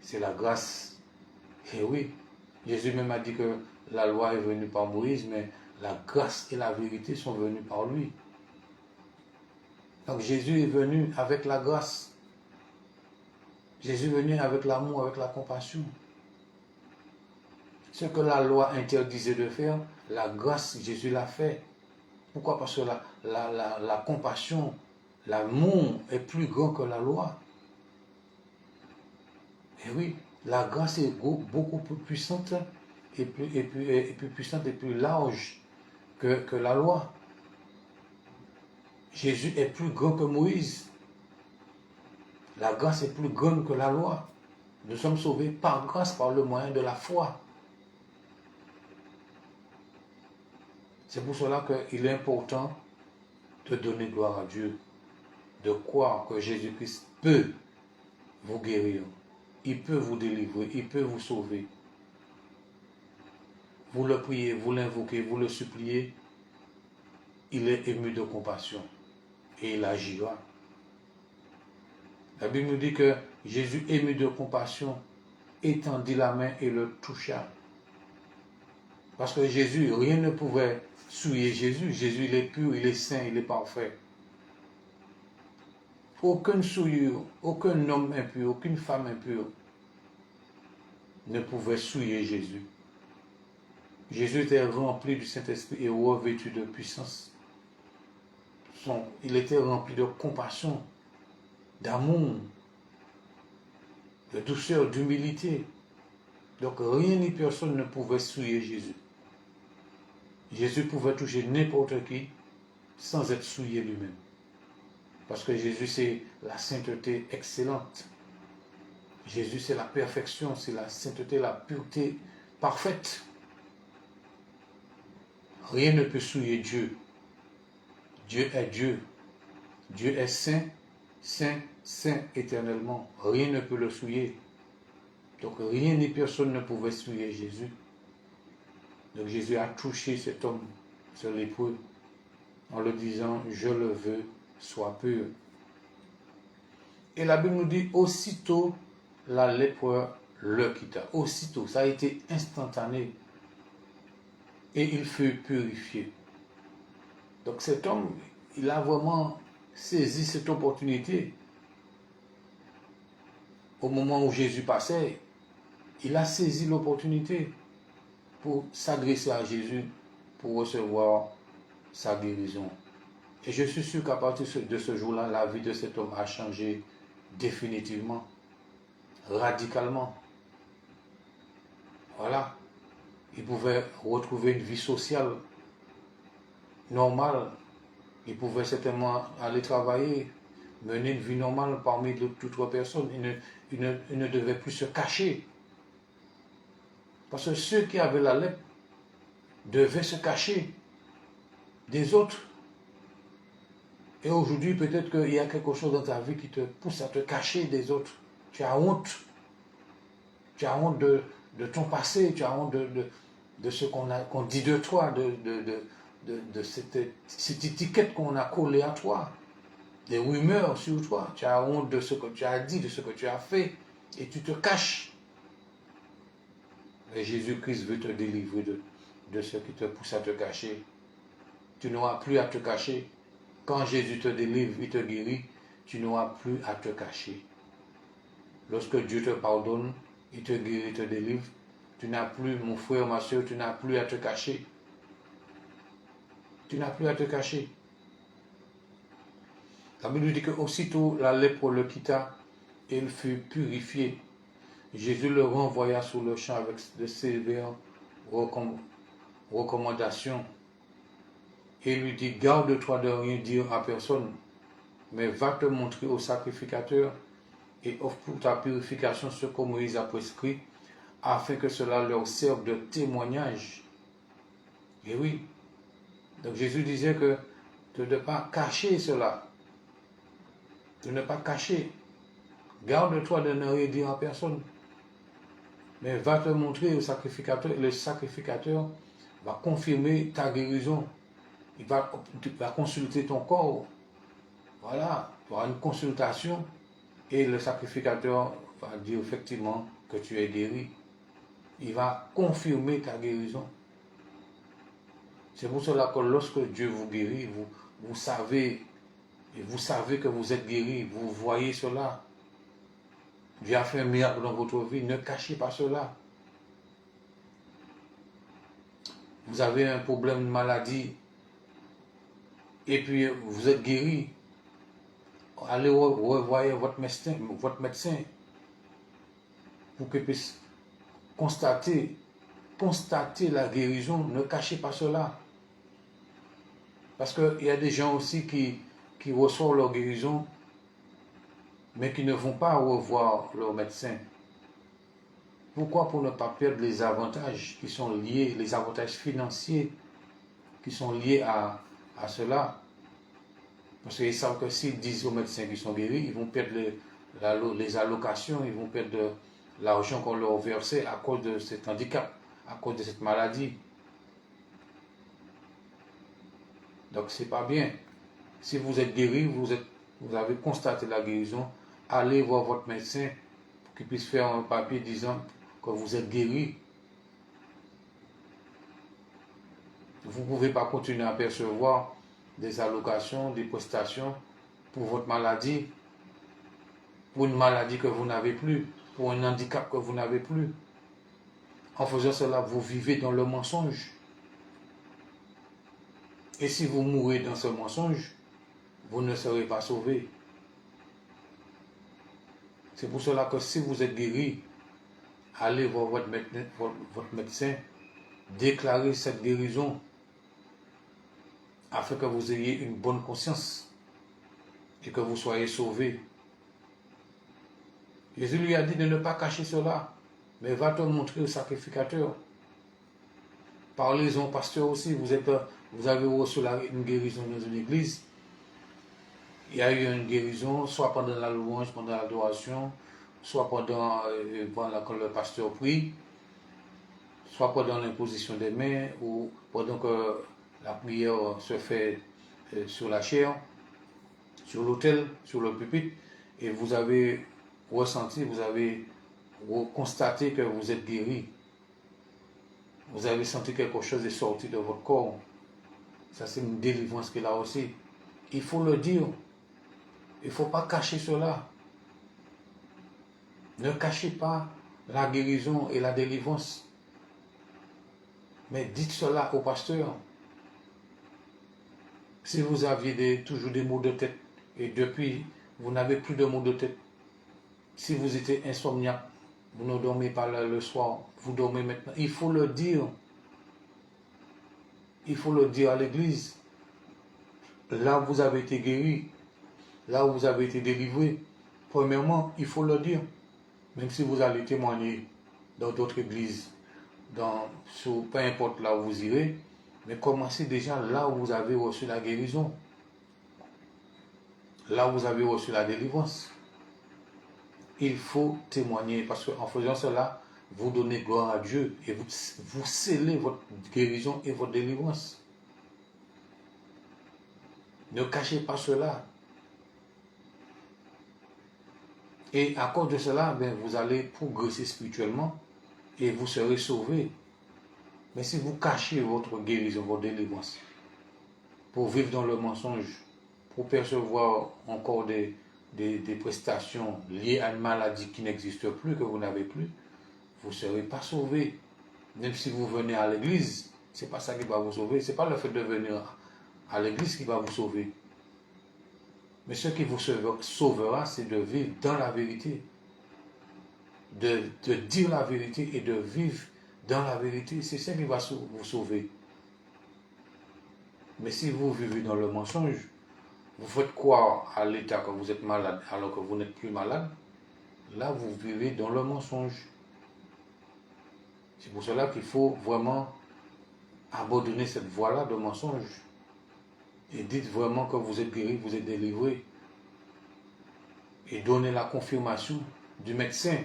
c'est la grâce. Et oui, Jésus même a dit que la loi est venue par Moïse, mais la grâce et la vérité sont venues par lui. Donc Jésus est venu avec la grâce. Jésus est venu avec l'amour, avec la compassion. Ce que la loi interdisait de faire, la grâce, Jésus l'a fait. Pourquoi? Parce que la compassion, l'amour est plus grand que la loi. Et oui, la grâce est beaucoup plus puissante et plus puissante et plus large que la loi. Jésus est plus grand que Moïse. La grâce est plus grande que la loi. Nous sommes sauvés par grâce, par le moyen de la foi. C'est pour cela qu'il est important de donner gloire à Dieu, de croire que Jésus-Christ peut vous guérir, il peut vous délivrer, il peut vous sauver. Vous le priez, vous l'invoquez, vous le suppliez, il est ému de compassion et il agira. La Bible nous dit que Jésus, ému de compassion, étendit la main et le toucha. Parce que Jésus, rien ne pouvait souiller Jésus. Jésus, il est pur, il est saint, il est parfait. Aucune souillure, aucun homme impur, aucune femme impure ne pouvait souiller Jésus. Jésus était rempli du Saint-Esprit et revêtu de puissance. Il était rempli de compassion, d'amour, de douceur, d'humilité. Donc rien ni personne ne pouvait souiller Jésus. Jésus pouvait toucher n'importe qui sans être souillé lui-même. Parce que Jésus, c'est la sainteté excellente. Jésus, c'est la perfection, c'est la sainteté, la pureté parfaite. Rien ne peut souiller Dieu. Dieu est Dieu. Dieu est saint, saint, saint éternellement. Rien ne peut le souiller. Donc rien ni personne ne pouvait souiller Jésus. Donc Jésus a touché cet homme, ce lépreux, en le disant, je le veux, sois pur. Et la Bible nous dit, aussitôt la lèpre le quitta. Aussitôt, ça a été instantané. Et il fut purifié. Donc cet homme, il a vraiment saisi cette opportunité. Au moment où Jésus passait, il a saisi l'opportunité pour s'adresser à Jésus, pour recevoir sa guérison. Et je suis sûr qu'à partir de ce jour-là, la vie de cet homme a changé définitivement, radicalement. Voilà. Il pouvait retrouver une vie sociale normale. Il pouvait certainement aller travailler, mener une vie normale parmi d'autres personnes. Il ne devait plus se cacher. Parce que ceux qui avaient la lèpre devaient se cacher des autres. Et aujourd'hui, peut-être qu'il y a quelque chose dans ta vie qui te pousse à te cacher des autres. Tu as honte. Tu as honte de ton passé. Tu as honte de ce qu'on dit de toi, de cette étiquette qu'on a collée à toi. Des rumeurs sur toi. Tu as honte de ce que tu as dit, de ce que tu as fait. Et tu te caches. Et Jésus-Christ veut te délivrer de ce qui te pousse à te cacher. Tu n'auras plus à te cacher. Quand Jésus te délivre, il te guérit, tu n'auras plus à te cacher. lorsque Dieu te pardonne, il te guérit, il te délivre, tu n'as plus, mon frère, ma soeur, tu n'as plus à te cacher. Tu n'as plus à te cacher. La Bible dit que aussitôt la lèpre le quitta et il fut purifié. Jésus le renvoya sur le champ avec de sévères recommandations et lui dit, garde-toi de rien dire à personne, mais va te montrer au sacrificateur et offre pour ta purification ce que Moïse a prescrit, afin que cela leur serve de témoignage. Et oui, donc Jésus disait que de ne pas cacher cela, de ne pas cacher. Garde-toi de ne rien dire à personne, mais va te montrer au sacrificateur, et le sacrificateur va confirmer ta guérison. Il va consulter ton corps. Voilà, tu auras une consultation et le sacrificateur va dire effectivement que tu es guéri. Il va confirmer ta guérison. C'est pour cela que lorsque Dieu vous guérit, vous savez, et vous savez que vous êtes guéri, vous voyez cela. Dieu a fait un miracle dans votre vie, ne cachez pas cela. Vous avez un problème de maladie, et puis vous êtes guéri. Allez revoyer votre médecin pour qu'il puisse constater la guérison. Ne cachez pas cela. Parce qu'il y a des gens aussi qui reçoivent leur guérison, mais qui ne vont pas revoir leur médecin. Pourquoi? Pour ne pas perdre les avantages qui sont liés, les avantages financiers qui sont liés à cela. Parce qu'ils savent que s'ils disent aux médecins qu'ils sont guéris, ils vont perdre les allocations, ils vont perdre l'argent qu'on leur versait à cause de cet handicap, à cause de cette maladie. Donc c'est pas bien. Si vous êtes guéri, vous avez constaté la guérison, allez voir votre médecin pour qu'il puisse faire un papier disant que vous êtes guéri. Vous ne pouvez pas continuer à percevoir des allocations, des prestations pour votre maladie, pour une maladie que vous n'avez plus, pour un handicap que vous n'avez plus. En faisant cela, vous vivez dans le mensonge. Et si vous mourrez dans ce mensonge, vous ne serez pas sauvé. C'est pour cela que si vous êtes guéri, allez voir votre médecin, déclarez cette guérison, afin que vous ayez une bonne conscience et que vous soyez sauvés. Jésus lui a dit de ne pas cacher cela, mais va te montrer au sacrificateur. Parlez-en au pasteur aussi. Vous avez reçu une guérison dans une église. Il y a eu une guérison, soit pendant la louange, pendant l'adoration, soit pendant quand le pasteur prie, soit pendant l'imposition des mains, ou pendant que la prière se fait sur la chaire, sur l'autel, sur le pupitre, et vous avez ressenti, vous avez constaté que vous êtes guéri. Vous avez senti quelque chose est sorti de votre corps. Ça, c'est une délivrance qu'il a aussi. Il faut le dire. Il ne faut pas cacher cela. Ne cachez pas la guérison et la délivrance. Mais dites cela au pasteur. Si vous aviez toujours des maux de tête et depuis vous n'avez plus de maux de tête, si vous étiez insomniaque, vous ne dormez pas le soir, vous dormez maintenant, il faut le dire. Il faut le dire à l'église. Là où vous avez été guéri, là où vous avez été délivré, premièrement, il faut le dire. Même si vous allez témoigner dans d'autres églises, peu importe là où vous irez, mais commencez déjà là où vous avez reçu la guérison, là où vous avez reçu la délivrance. Il faut témoigner, parce qu'en faisant cela, vous donnez gloire à Dieu et vous scellez votre guérison et votre délivrance. Ne cachez pas cela. Et à cause de cela, vous allez progresser spirituellement et vous serez sauvés. Mais si vous cachez votre guérison, votre délivrance, pour vivre dans le mensonge, pour percevoir encore des des prestations liées à une maladie qui n'existe plus, que vous n'avez plus, vous ne serez pas sauvé. Même si vous venez à l'église, ce n'est pas ça qui va vous sauver. Ce n'est pas le fait de venir à l'église qui va vous sauver. Mais ce qui vous sauvera, c'est de vivre dans la vérité. De dire la vérité et de vivre dans la vérité. C'est ça qui va vous sauver. Mais si vous vivez dans le mensonge, vous faites croire à l'État que vous êtes malade alors que vous n'êtes plus malade, là vous vivez dans le mensonge. C'est pour cela qu'il faut vraiment abandonner cette voie-là de mensonge. Et dites vraiment que vous êtes guéri, vous êtes délivré. Et donnez la confirmation du médecin.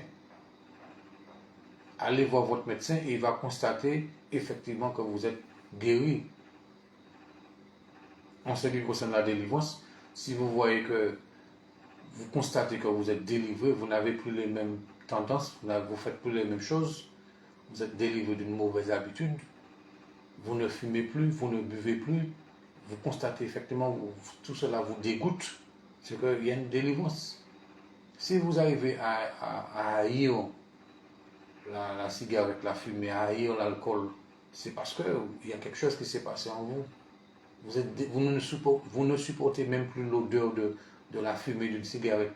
Allez voir votre médecin et il va constater effectivement que vous êtes guéri. En ce qui concerne la délivrance, si vous voyez que vous constatez que vous êtes délivré, vous n'avez plus les mêmes tendances, vous ne faites plus les mêmes choses, vous êtes délivré d'une mauvaise habitude, vous ne fumez plus, vous ne buvez plus, vous constatez effectivement tout cela vous dégoûte, c'est qu'il y a une délivrance. Si vous arrivez à haïr la cigarette, la fumée, à haïr l'alcool, c'est parce qu'il y a quelque chose qui s'est passé en vous. Vous ne supportez même plus l'odeur de la fumée d'une cigarette.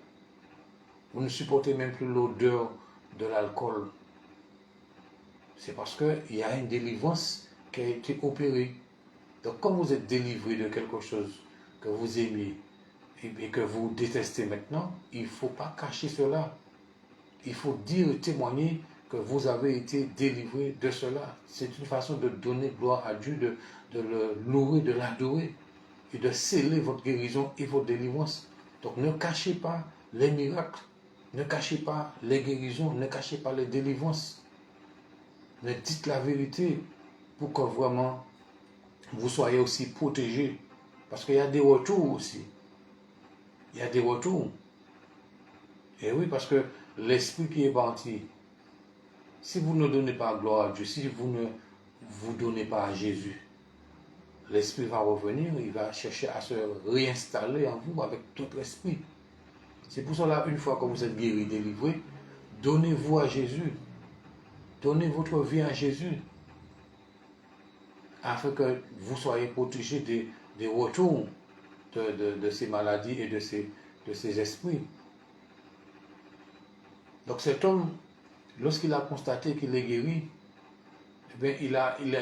Vous ne supportez même plus l'odeur de l'alcool. C'est parce qu'il y a une délivrance qui a été opérée. Donc quand vous êtes délivré de quelque chose que vous aimiez et que vous détestez maintenant, il ne faut pas cacher cela. Il faut dire et témoigner que vous avez été délivré de cela. C'est une façon de donner gloire à Dieu, de le louer, de l'adorer et de sceller votre guérison et votre délivrance. Donc ne cachez pas les miracles, ne cachez pas les guérisons, ne cachez pas les délivrances. Mais dites la vérité pour que vraiment vous soyez aussi protégés. Parce qu'il y a des retours aussi. Il y a des retours. Et oui, parce que l'esprit qui est parti, si vous ne donnez pas gloire à Dieu, si vous ne vous donnez pas à Jésus, l'esprit va revenir, il va chercher à se réinstaller en vous avec d'autres esprits. C'est pour cela, une fois que vous êtes guéri, délivré, donnez-vous à Jésus. Donnez votre vie à Jésus. Afin que vous soyez protégés des retours de ces maladies et de ces esprits. Donc cet homme, lorsqu'il a constaté qu'il est guéri, eh bien,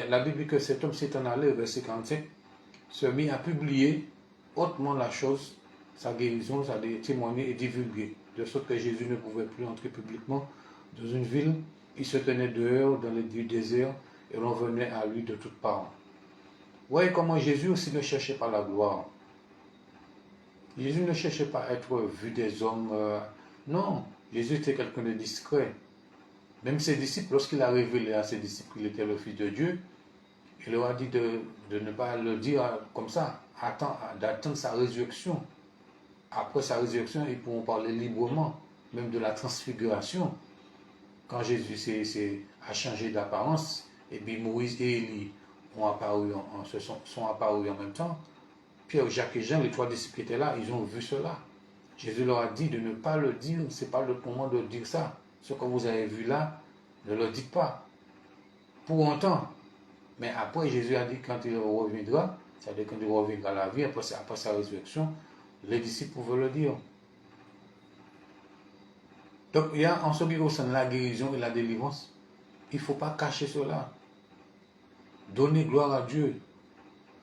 la Bible dit que cet homme s'est en allé, verset 45, se mit à publier hautement la chose, sa guérison, sa témoigner et divulguer, de sorte que Jésus ne pouvait plus entrer publiquement dans une ville, il se tenait dehors dans du désert et l'on venait à lui de toutes parts. Vous voyez comment Jésus aussi ne cherchait pas la gloire. Jésus ne cherchait pas à être vu des hommes. Non, Jésus était quelqu'un de discret. Même ses disciples, lorsqu'il a révélé à ses disciples qu'il était le Fils de Dieu, il leur a dit de ne pas le dire comme ça, d'attendre sa résurrection. Après sa résurrection, ils pourront parler librement, même de la transfiguration. Quand Jésus a changé d'apparence, et puis Moïse et Élie sont apparus en même temps, Pierre, Jacques et Jean, les trois disciples qui étaient là, ils ont vu cela. Jésus leur a dit de ne pas le dire, ce n'est pas le moment de dire ça. Ce que vous avez vu là, ne le dites pas. Pour un temps. Mais après, Jésus a dit quand il reviendra, c'est-à-dire quand il reviendra à la vie, après sa résurrection, les disciples pouvaient le dire. Donc, il y a en ce qui concerne la guérison et la délivrance, il ne faut pas cacher cela. Donner gloire à Dieu.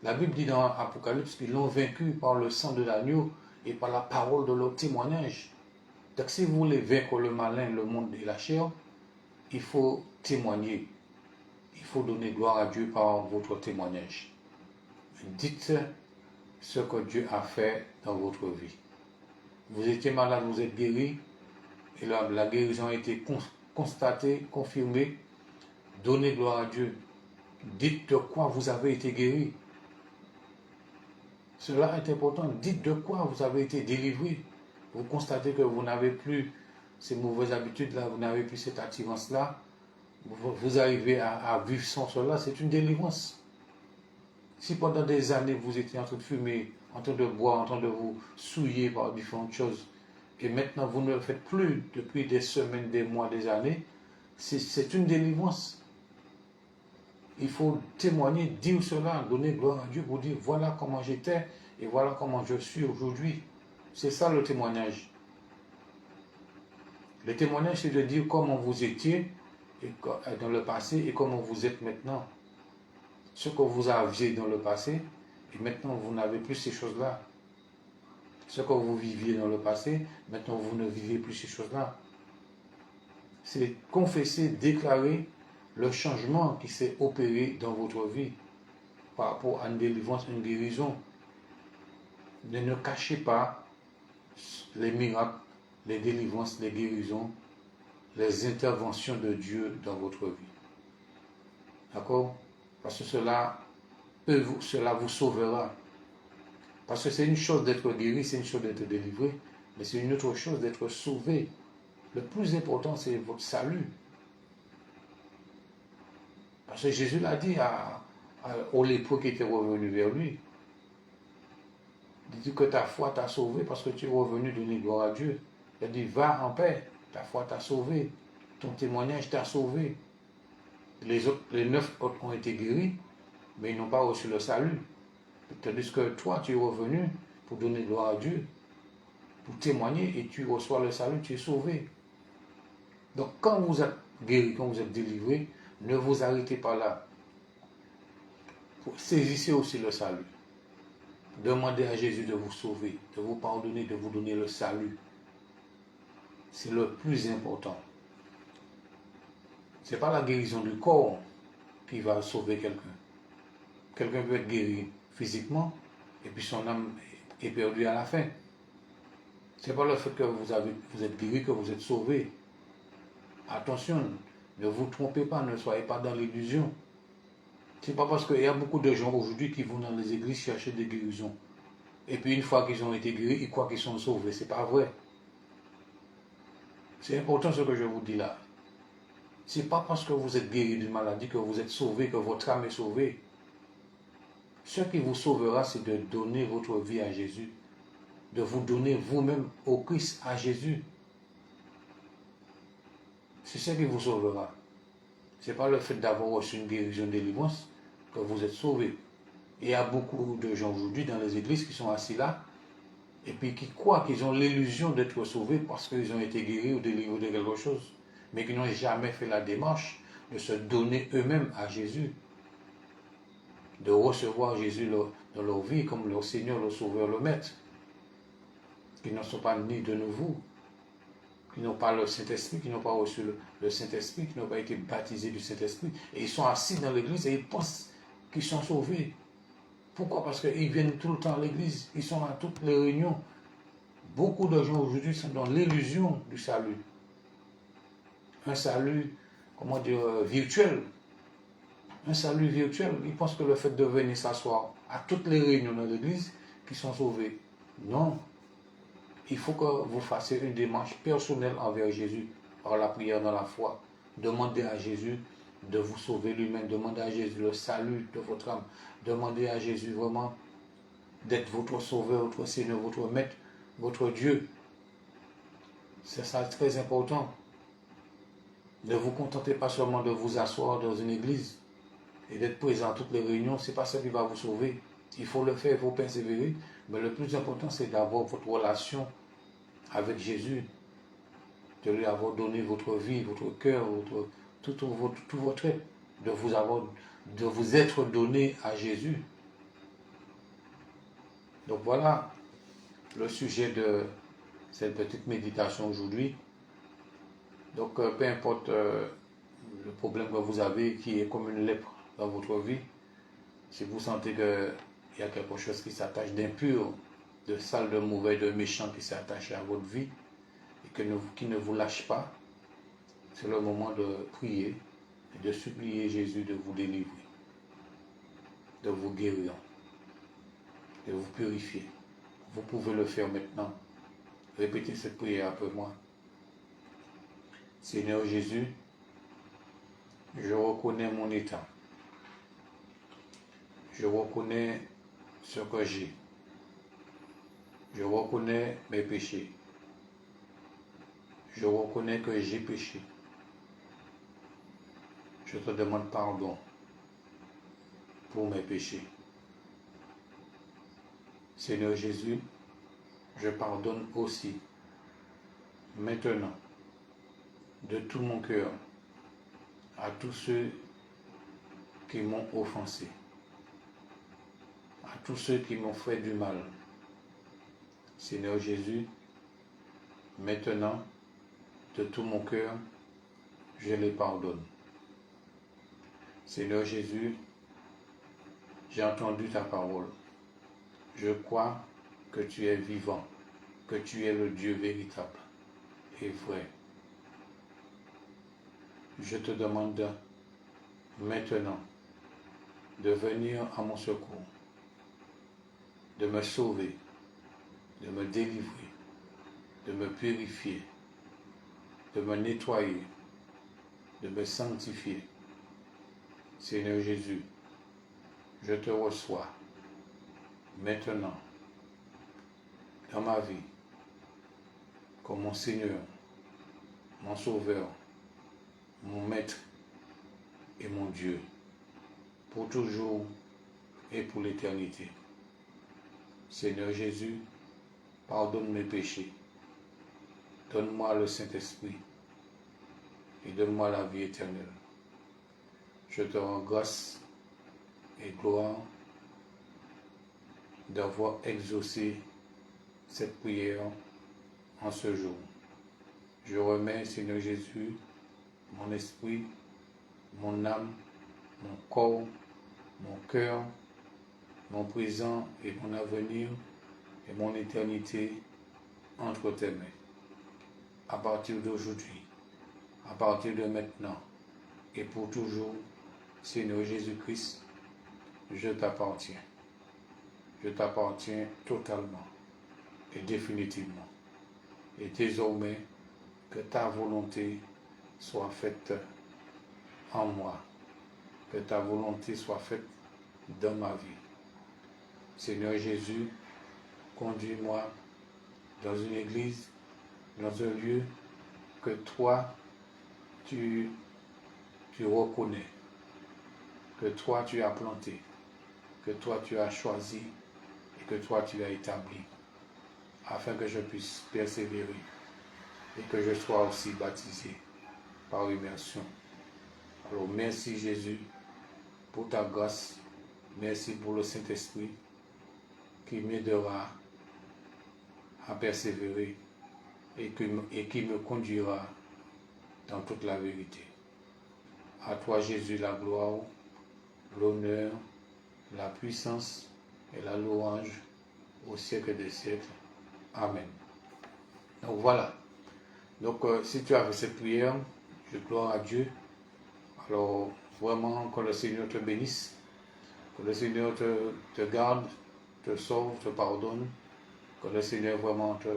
La Bible dit dans Apocalypse qu'ils l'ont vaincu par le sang de l'agneau et par la parole de leur témoignage. Donc si vous voulez vaincre le malin, le monde et la chair, il faut témoigner. Il faut donner gloire à Dieu par votre témoignage. Dites ce que Dieu a fait dans votre vie. Vous étiez malade, vous êtes guéri, et la guérison a été constatée, confirmée. Donnez gloire à Dieu. Dites de quoi vous avez été guéri. Cela est important. Dites de quoi vous avez été délivré. Vous constatez que vous n'avez plus ces mauvaises habitudes-là, vous n'avez plus cette attirance-là. Vous arrivez à vivre sans cela, c'est une délivrance. Si pendant des années vous étiez en train de fumer, en train de boire, en train de vous souiller par différentes choses, et maintenant vous ne le faites plus depuis des semaines, des mois, des années, c'est une délivrance. Il faut témoigner, dire cela, donner gloire à Dieu pour dire voilà comment j'étais et voilà comment je suis aujourd'hui. C'est ça le témoignage. Le témoignage, c'est de dire comment vous étiez dans le passé et comment vous êtes maintenant. Ce que vous aviez dans le passé, et maintenant vous n'avez plus ces choses-là. Ce que vous viviez dans le passé, maintenant vous ne vivez plus ces choses-là. C'est confesser, déclarer le changement qui s'est opéré dans votre vie par rapport à une délivrance, une guérison. Ne cachez pas les miracles, les délivrances, les guérisons, les interventions de Dieu dans votre vie. D'accord? Parce que cela vous sauvera. Parce que c'est une chose d'être guéri, c'est une chose d'être délivré, mais c'est une autre chose d'être sauvé. Le plus important, c'est votre salut. Parce que Jésus l'a dit aux lépreux qui étaient revenus vers lui. Il dit que ta foi t'a sauvé parce que tu es revenu donner gloire à Dieu. Il a dit, va en paix, ta foi t'a sauvé, ton témoignage t'a sauvé. Les 9 autres ont été guéris, mais ils n'ont pas reçu le salut. Tandis que toi, tu es revenu pour donner gloire à Dieu, pour témoigner, et tu reçois le salut, tu es sauvé. Donc quand vous êtes guéri, quand vous êtes délivré, ne vous arrêtez pas là. Saisissez aussi le salut. Demandez à Jésus de vous sauver, de vous pardonner, de vous donner le salut. C'est le plus important. Ce n'est pas la guérison du corps qui va sauver quelqu'un. Quelqu'un peut être guéri physiquement et puis son âme est perdue à la fin. Ce n'est pas le fait que vous êtes guéri que vous êtes sauvé. Attention, ne vous trompez pas, ne soyez pas dans l'illusion. C'est pas parce qu'il y a beaucoup de gens aujourd'hui qui vont dans les églises chercher des guérisons. Et puis une fois qu'ils ont été guéris, ils croient qu'ils sont sauvés. C'est pas vrai. C'est important ce que je vous dis là. C'est pas parce que vous êtes guéri d'une maladie que vous êtes sauvé, que votre âme est sauvée. Ce qui vous sauvera, c'est de donner votre vie à Jésus. De vous donner vous-même au Christ, à Jésus. C'est ce qui vous sauvera. Ce n'est pas le fait d'avoir reçu une guérison, de délivrance que vous êtes sauvé. Il y a beaucoup de gens aujourd'hui dans les églises qui sont assis là et puis qui croient qu'ils ont l'illusion d'être sauvés parce qu'ils ont été guéris ou délivrés de quelque chose, mais qui n'ont jamais fait la démarche de se donner eux-mêmes à Jésus, de recevoir Jésus dans leur vie comme leur Seigneur, leur Sauveur, leur Maître, qui ne sont pas nés de nouveau, qui n'ont pas le Saint-Esprit, qui n'ont pas reçu le Saint-Esprit, qui n'ont pas été baptisés du Saint-Esprit, et ils sont assis dans l'église et ils pensent qu'ils sont sauvés. Pourquoi? Parce qu'ils viennent tout le temps à l'église, ils sont à toutes les réunions. Beaucoup de gens aujourd'hui sont dans l'illusion du salut. Un salut, comment dire, virtuel. Un salut virtuel. Ils pensent que le fait de venir s'asseoir à toutes les réunions dans l'église, qu'ils sont sauvés. Non. Il faut que vous fassiez une démarche personnelle envers Jésus, par la prière dans la foi. Demandez à Jésus de vous sauver lui-même. Demandez à Jésus le salut de votre âme. Demandez à Jésus vraiment d'être votre sauveur, votre Seigneur, votre Maître, votre Dieu. C'est ça très important. Ne vous contentez pas seulement de vous asseoir dans une église et d'être présent à toutes les réunions. Ce n'est pas ça qui va vous sauver. Il faut le faire, il faut persévérer. Mais le plus important, c'est d'avoir votre relation avec Jésus, de lui avoir donné votre vie, votre cœur, tout votre être, de vous être donné à Jésus. Donc voilà le sujet de cette petite méditation aujourd'hui. Donc peu importe le problème que vous avez qui est comme une lèpre dans votre vie, si vous sentez qu'il y a quelque chose qui s'attache d'impur, de sale, de mauvais, de méchant qui s'est attaché à votre vie et qui ne vous lâche pas, c'est le moment de prier et de supplier Jésus de vous délivrer, de vous guérir, de vous purifier. Vous pouvez le faire maintenant. Répétez cette prière après moi. Seigneur Jésus, je reconnais mon état. Je reconnais ce que j'ai. Je reconnais mes péchés. Je reconnais que j'ai péché. Je te demande pardon pour mes péchés. Seigneur Jésus, je pardonne aussi maintenant de tout mon cœur à tous ceux qui m'ont offensé, à tous ceux qui m'ont fait du mal. Seigneur Jésus, maintenant, de tout mon cœur, je les pardonne. Seigneur Jésus, j'ai entendu ta parole. Je crois que tu es vivant, que tu es le Dieu véritable et vrai. Je te demande maintenant de venir à mon secours, de me sauver, de me délivrer, de me purifier, de me nettoyer, de me sanctifier. Seigneur Jésus, je te reçois maintenant dans ma vie comme mon Seigneur, mon Sauveur, mon Maître et mon Dieu, pour toujours et pour l'éternité. Seigneur Jésus, pardonne mes péchés, donne-moi le Saint-Esprit et donne-moi la vie éternelle. Je te rends grâce et gloire d'avoir exaucé cette prière en ce jour. Je remets, Seigneur Jésus, mon esprit, mon âme, mon corps, mon cœur, mon présent et mon avenir et mon éternité entre tes mains. À partir d'aujourd'hui, à partir de maintenant et pour toujours, Seigneur Jésus-Christ, je t'appartiens. Je t'appartiens totalement et définitivement. Et désormais, que ta volonté soit faite en moi, que ta volonté soit faite dans ma vie. Seigneur Jésus, conduis-moi dans une église, dans un lieu que toi, tu reconnais, que toi tu as planté, que toi tu as choisi et que toi tu as établi, afin que je puisse persévérer et que je sois aussi baptisé par immersion. Alors merci Jésus pour ta grâce, merci pour le Saint-Esprit qui m'aidera à persévérer et qui me conduira dans toute la vérité. À toi Jésus la gloire, l'honneur, la puissance et la louange au siècle des siècles. Amen. Donc voilà. Donc si tu as fait cette prière, je gloire à Dieu. Alors vraiment que le Seigneur te bénisse, que le Seigneur te garde, te sauve, te pardonne, que le Seigneur vraiment te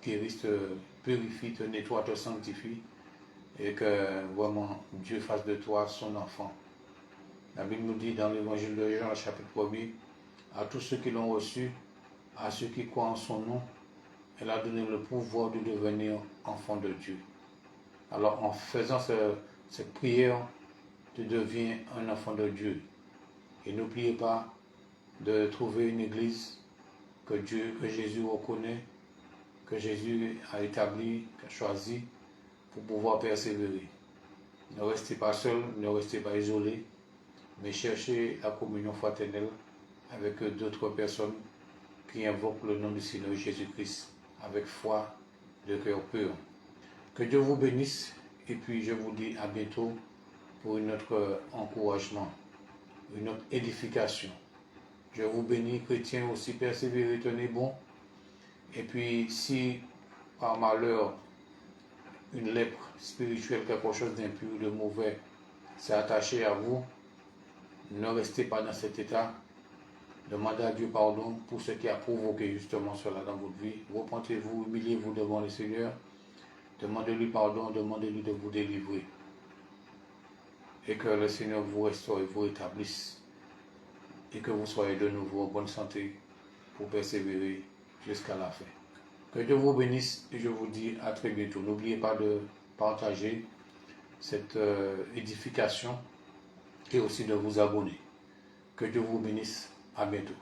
guérisse, te purifie, te nettoie, te sanctifie et que vraiment Dieu fasse de toi son enfant. La Bible nous dit dans l'évangile de Jean, chapitre 1er, à tous ceux qui l'ont reçu, à ceux qui croient en son nom, elle a donné le pouvoir de devenir enfant de Dieu. Alors en faisant cette prière, tu deviens un enfant de Dieu. Et n'oubliez pas de trouver une église que Jésus reconnaît, que Jésus a établi, qu'a choisi pour pouvoir persévérer. Ne restez pas seul, ne restez pas isolé, mais cherchez la communion fraternelle avec d'autres personnes qui invoquent le nom du Seigneur Jésus-Christ avec foi, de cœur pur. Que Dieu vous bénisse et puis je vous dis à bientôt pour un autre encouragement, une autre édification. Je vous bénis, chrétiens, aussi persévérez, tenez bon. Et puis si par malheur une lèpre spirituelle, quelque chose d'impur, de mauvais, s'est attaché à vous, ne restez pas dans cet état. Demandez à Dieu pardon pour ce qui a provoqué justement cela dans votre vie. Repentez-vous, humiliez-vous devant le Seigneur. Demandez-lui pardon, demandez-lui de vous délivrer. Et que le Seigneur vous restaure et vous rétablisse. Et que vous soyez de nouveau en bonne santé pour persévérer jusqu'à la fin. Que Dieu vous bénisse et je vous dis à très bientôt. N'oubliez pas de partager cette édification et aussi de vous abonner. Que Dieu vous bénisse. À bientôt.